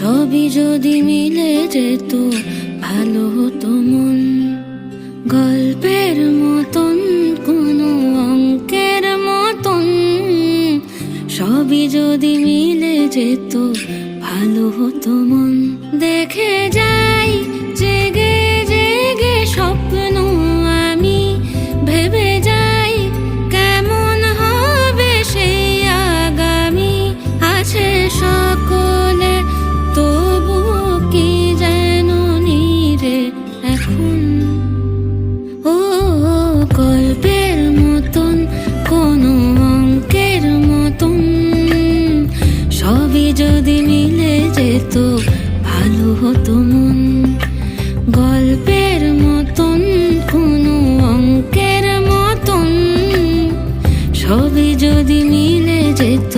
সবই যদি মিলে যেত ভালো হতো মন। গল্পের মতন কোনো অঙ্কের মতন সবই যদি মিলে যেত ভালো হতো মন। দেখে যাই জেগে জেগে স্বপ্ন আমি, ভেবে যাই কেমন হবে সেই আগামী। আছে সকলে তবু কি যেন নীরে এখন। ও গল্পের মতন কোনো অঙ্কের মতন সবই যদি মিলে যেত ভালো হতো মন। গল্পের মতন কোনো অঙ্কের মতন সবই যদি মিলে যেত